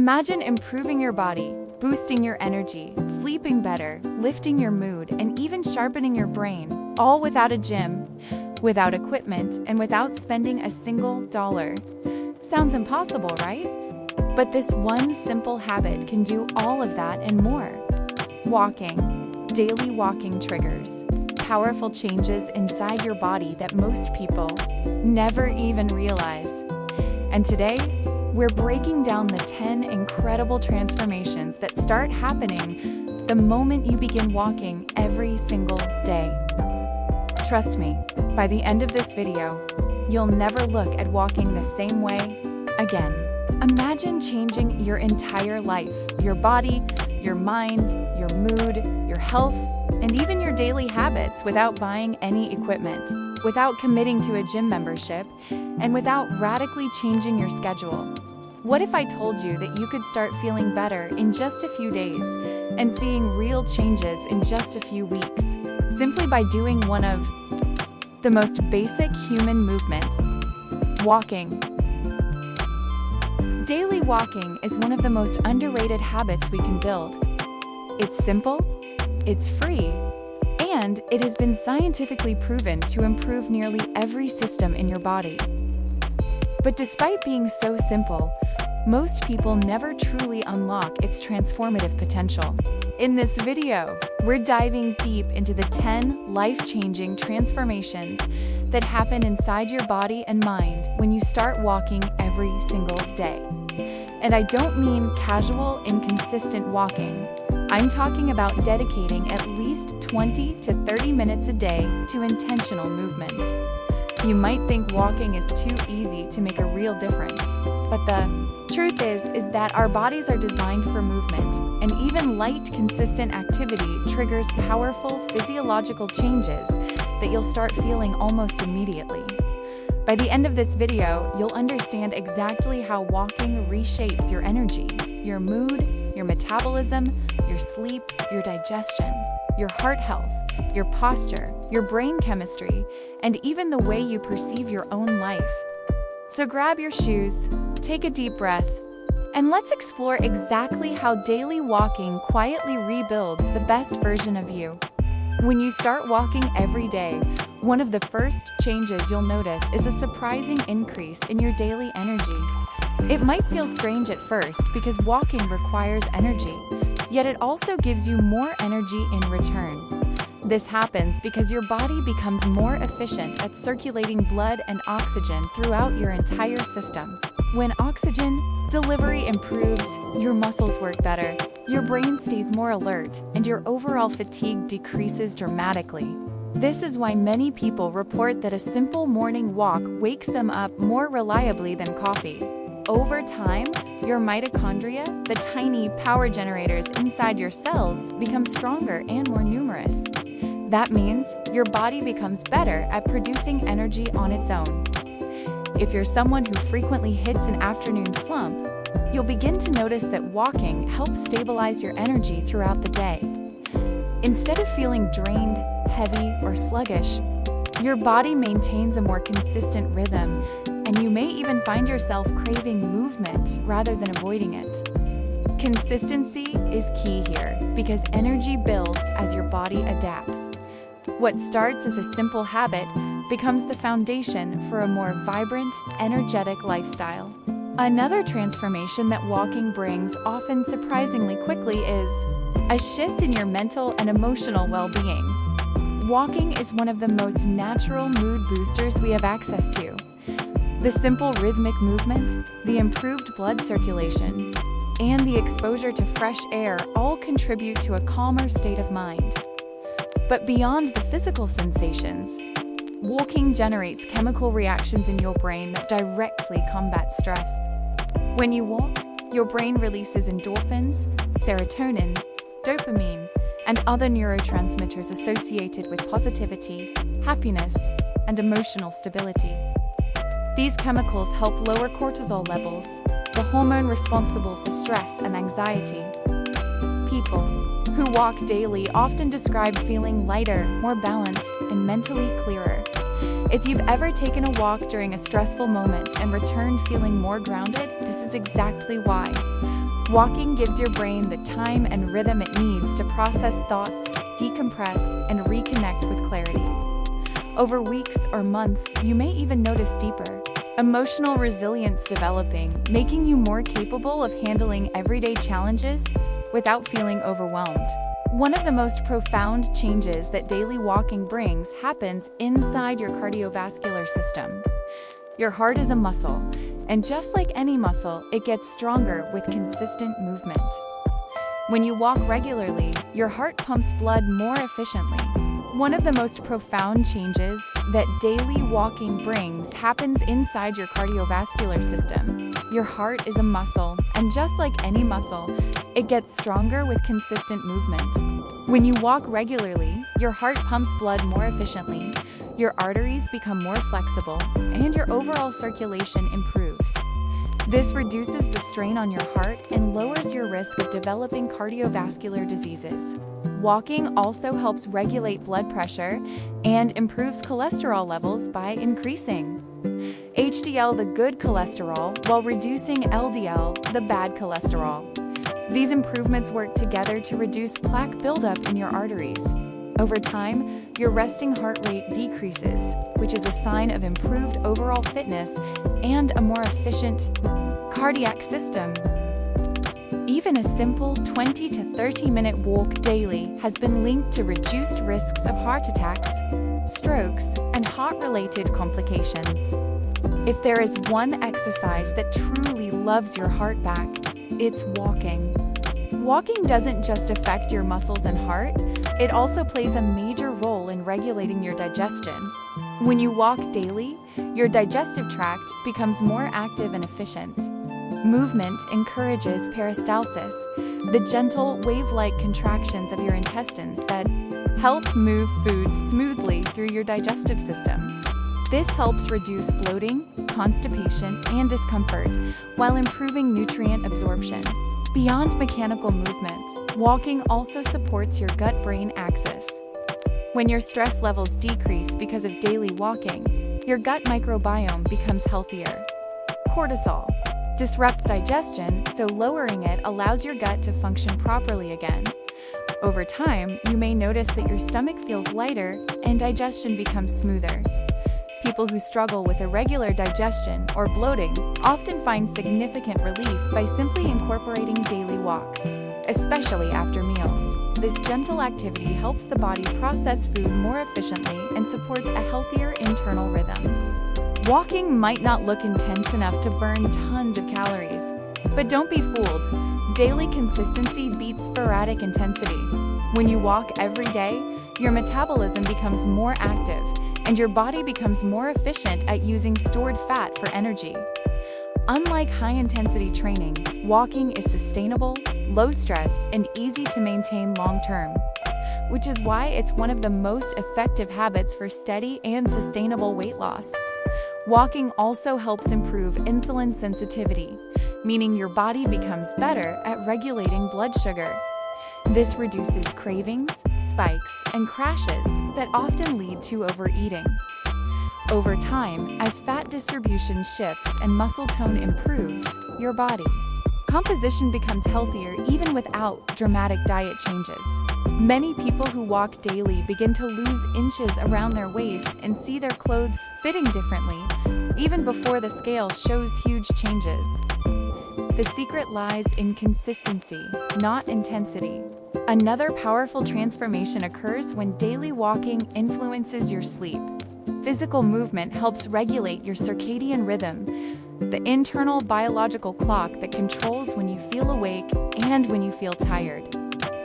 Imagine improving your body, boosting your energy, sleeping better, lifting your mood, and even sharpening your brain, all without a gym, without equipment, and without spending a single dollar. Sounds impossible, right? But this one simple habit can do all of that and more. Walking. Daily walking triggers powerful changes inside your body that most people never even realize. And today, we're breaking down the 10 incredible transformations that start happening the moment you begin walking every single day. Trust me, by the end of this video, you'll never look at walking the same way again. Imagine changing your entire life, your body, your mind, your mood, your health, and even your daily habits without buying any equipment, without committing to a gym membership, and without radically changing your schedule. What if I told you that you could start feeling better in just a few days and seeing real changes in just a few weeks, simply by doing one of the most basic human movements, walking? Daily walking is one of the most underrated habits we can build. It's simple, it's free, and it has been scientifically proven to improve nearly every system in your body. But despite being so simple, most people never truly unlock its transformative potential. In this video, we're diving deep into the 10 life-changing transformations that happen inside your body and mind when you start walking every single day. And I don't mean casual, inconsistent walking. I'm talking about dedicating at least 20 to 30 minutes a day to intentional movement. You might think walking is too easy to make a real difference, but the truth is that our bodies are designed for movement, and even light, consistent activity triggers powerful physiological changes that you'll start feeling almost immediately. By the end of this video, you'll understand exactly how walking reshapes your energy, your mood, your metabolism, your sleep, your digestion, your heart health, your posture, your brain chemistry, and even the way you perceive your own life. So grab your shoes, take a deep breath, and let's explore exactly how daily walking quietly rebuilds the best version of you. When you start walking every day, one of the first changes you'll notice is a surprising increase in your daily energy. It might feel strange at first because walking requires energy, yet it also gives you more energy in return. This happens because your body becomes more efficient at circulating blood and oxygen throughout your entire system. When oxygen delivery improves, your muscles work better, your brain stays more alert, and your overall fatigue decreases dramatically. This is why many people report that a simple morning walk wakes them up more reliably than coffee. Over time, your mitochondria, the tiny power generators inside your cells, become stronger and more numerous. That means your body becomes better at producing energy on its own. If you're someone who frequently hits an afternoon slump, you'll begin to notice that walking helps stabilize your energy throughout the day. Instead of feeling drained, heavy, or sluggish, your body maintains a more consistent rhythm, and you may even find yourself craving movement rather than avoiding it. Consistency is key here because energy builds as your body adapts. What starts as a simple habit becomes the foundation for a more vibrant, energetic lifestyle. Another transformation that walking brings, often surprisingly quickly, is a shift in your mental and emotional well-being. Walking is one of the most natural mood boosters we have access to. The simple rhythmic movement, the improved blood circulation, and the exposure to fresh air all contribute to a calmer state of mind. But beyond the physical sensations, walking generates chemical reactions in your brain that directly combat stress. When you walk, your brain releases endorphins, serotonin, dopamine, and other neurotransmitters associated with positivity, happiness, and emotional stability. These chemicals help lower cortisol levels, the hormone responsible for stress and anxiety. People who walk daily often describe feeling lighter, more balanced, and mentally clearer. If you've ever taken a walk during a stressful moment and returned feeling more grounded, this is exactly why. Walking gives your brain the time and rhythm it needs to process thoughts, decompress, and reconnect with clarity. Over weeks or months, you may even notice deeper emotional resilience developing, making you more capable of handling everyday challenges without feeling overwhelmed. One of the most profound changes that daily walking brings happens inside your cardiovascular system. Your heart is a muscle, and just like any muscle, it gets stronger with consistent movement. When you walk regularly, your heart pumps blood more efficiently. One of the most profound changes that daily walking brings happens inside your cardiovascular system. Your heart is a muscle, and just like any muscle, it gets stronger with consistent movement. When you walk regularly, your heart pumps blood more efficiently, your arteries become more flexible, and your overall circulation improves. This reduces the strain on your heart and lowers your risk of developing cardiovascular diseases. Walking also helps regulate blood pressure and improves cholesterol levels by increasing HDL, the good cholesterol, while reducing LDL, the bad cholesterol. These improvements work together to reduce plaque buildup in your arteries. Over time, your resting heart rate decreases, which is a sign of improved overall fitness and a more efficient cardiac system. Even a simple 20 to 30-minute walk daily has been linked to reduced risks of heart attacks, strokes, and heart-related complications. If there is one exercise that truly loves your heart back, it's walking. Walking doesn't just affect your muscles and heart, it also plays a major role in regulating your digestion. When you walk daily, your digestive tract becomes more active and efficient. Movement encourages peristalsis, the gentle wave-like contractions of your intestines that help move food smoothly through your digestive system. This helps reduce bloating, constipation, and discomfort while improving nutrient absorption. Beyond mechanical movement, walking also supports your gut-brain axis. When your stress levels decrease because of daily walking, your gut microbiome becomes healthier. Cortisol disrupts digestion, so lowering it allows your gut to function properly again. Over time, you may notice that your stomach feels lighter and digestion becomes smoother. People who struggle with irregular digestion or bloating often find significant relief by simply incorporating daily walks, especially after meals. This gentle activity helps the body process food more efficiently and supports a healthier internal rhythm. Walking might not look intense enough to burn tons of calories, but don't be fooled. Daily consistency beats sporadic intensity. When you walk every day, your metabolism becomes more active, and your body becomes more efficient at using stored fat for energy. Unlike high-intensity training, walking is sustainable, low-stress, and easy to maintain long-term, which is why it's one of the most effective habits for steady and sustainable weight loss. Walking also helps improve insulin sensitivity, meaning your body becomes better at regulating blood sugar. This reduces cravings, spikes, and crashes that often lead to overeating. Over time, as fat distribution shifts and muscle tone improves, your body composition becomes healthier even without dramatic diet changes. Many people who walk daily begin to lose inches around their waist and see their clothes fitting differently, even before the scale shows huge changes. The secret lies in consistency, not intensity. Another powerful transformation occurs when daily walking influences your sleep. Physical movement helps regulate your circadian rhythm, the internal biological clock that controls when you feel awake and when you feel tired.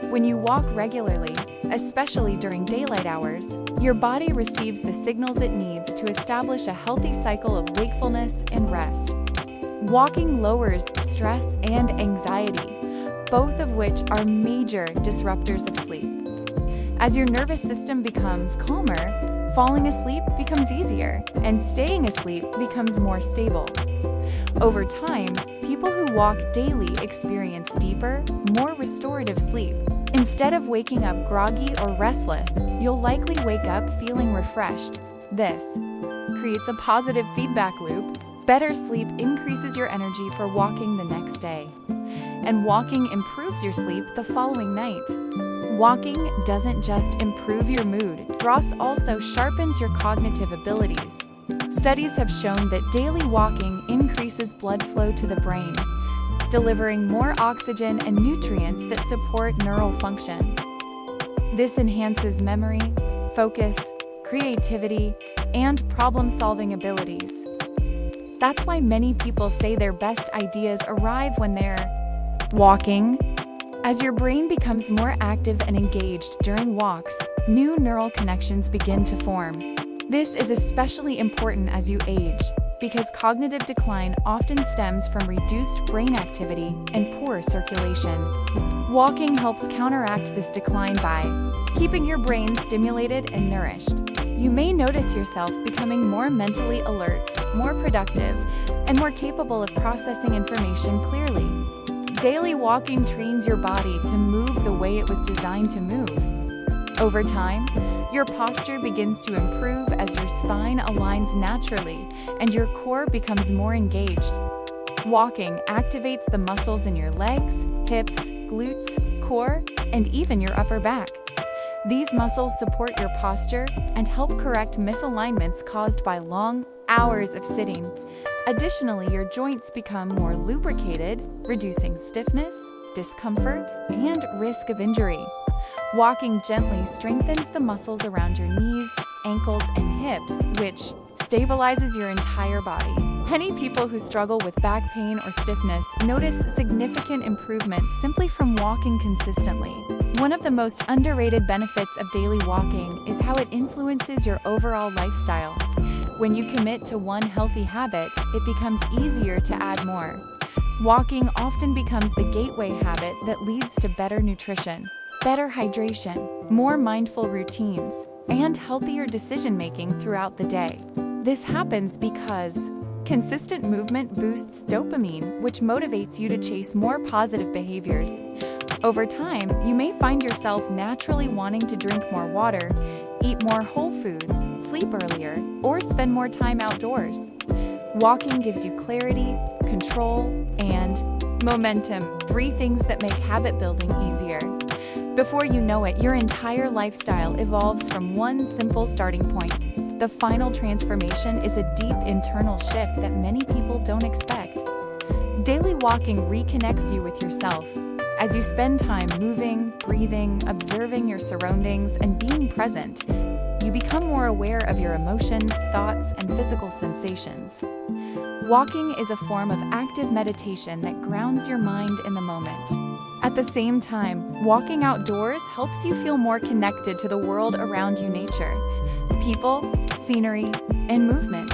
When you walk regularly, especially during daylight hours, your body receives the signals it needs to establish a healthy cycle of wakefulness and rest. Walking lowers stress and anxiety, both of which are major disruptors of sleep. As your nervous system becomes calmer, falling asleep becomes easier, and staying asleep becomes more stable. Over time, people who walk daily experience deeper, more restorative sleep. Instead of waking up groggy or restless, you'll likely wake up feeling refreshed. This creates a positive feedback loop. Better sleep increases your energy for walking the next day. and walking improves your sleep the following night. Walking doesn't just improve your mood, it also sharpens your cognitive abilities. Studies have shown that daily walking increases blood flow to the brain, delivering more oxygen and nutrients that support neural function. This enhances memory, focus, creativity, and problem-solving abilities. That's why many people say their best ideas arrive when they're walking. As your brain becomes more active and engaged during walks, new neural connections begin to form. This is especially important as you age, because cognitive decline often stems from reduced brain activity and poor circulation. Walking helps counteract this decline by keeping your brain stimulated and nourished. You may notice yourself becoming more mentally alert, more productive, and more capable of processing information clearly. Daily walking trains your body to move the way it was designed to move. Over time, your posture begins to improve as your spine aligns naturally and your core becomes more engaged. Walking activates the muscles in your legs, hips, glutes, core, and even your upper back. These muscles support your posture and help correct misalignments caused by long hours of sitting. Additionally, your joints become more lubricated, reducing stiffness, discomfort, and risk of injury. Walking gently strengthens the muscles around your knees, ankles, and hips, which stabilizes your entire body. Many people who struggle with back pain or stiffness notice significant improvements simply from walking consistently. One of the most underrated benefits of daily walking is how it influences your overall lifestyle. When you commit to one healthy habit, it becomes easier to add more. Walking often becomes the gateway habit that leads to better nutrition, better hydration, more mindful routines, and healthier decision-making throughout the day. This happens because consistent movement boosts dopamine, which motivates you to chase more positive behaviors. Over time, you may find yourself naturally wanting to drink more water, eat more whole foods, sleep earlier, or spend more time outdoors. Walking gives you clarity, control, and momentum, 3 things that make habit building easier. Before you know it, your entire lifestyle evolves from one simple starting point. The final transformation is a deep internal shift that many people don't expect. Daily walking reconnects you with yourself. As you spend time moving, breathing, observing your surroundings, and being present, you become more aware of your emotions, thoughts, and physical sensations. Walking is a form of active meditation that grounds your mind in the moment. At the same time, walking outdoors helps you feel more connected to the world around you, nature, people, scenery, and movement.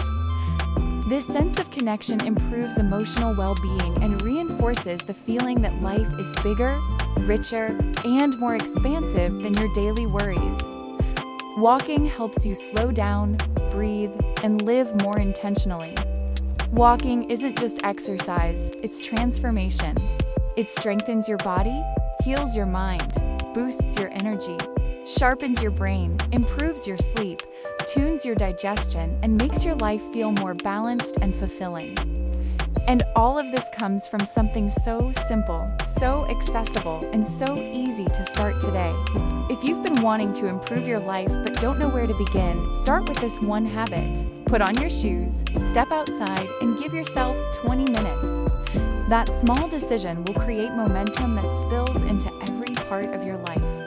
This sense of connection improves emotional well-being and reinforces the feeling that life is bigger, richer, and more expansive than your daily worries. Walking helps you slow down, breathe, and live more intentionally. Walking isn't just exercise, it's transformation. It strengthens your body, heals your mind, boosts your energy, sharpens your brain, improves your sleep, tunes your digestion, and makes your life feel more balanced and fulfilling. And all of this comes from something so simple, so accessible, and so easy to start today. If you've been wanting to improve your life but don't know where to begin, start with this one habit. Put on your shoes, step outside, and give yourself 20 minutes. That small decision will create momentum that spills into every part of your life.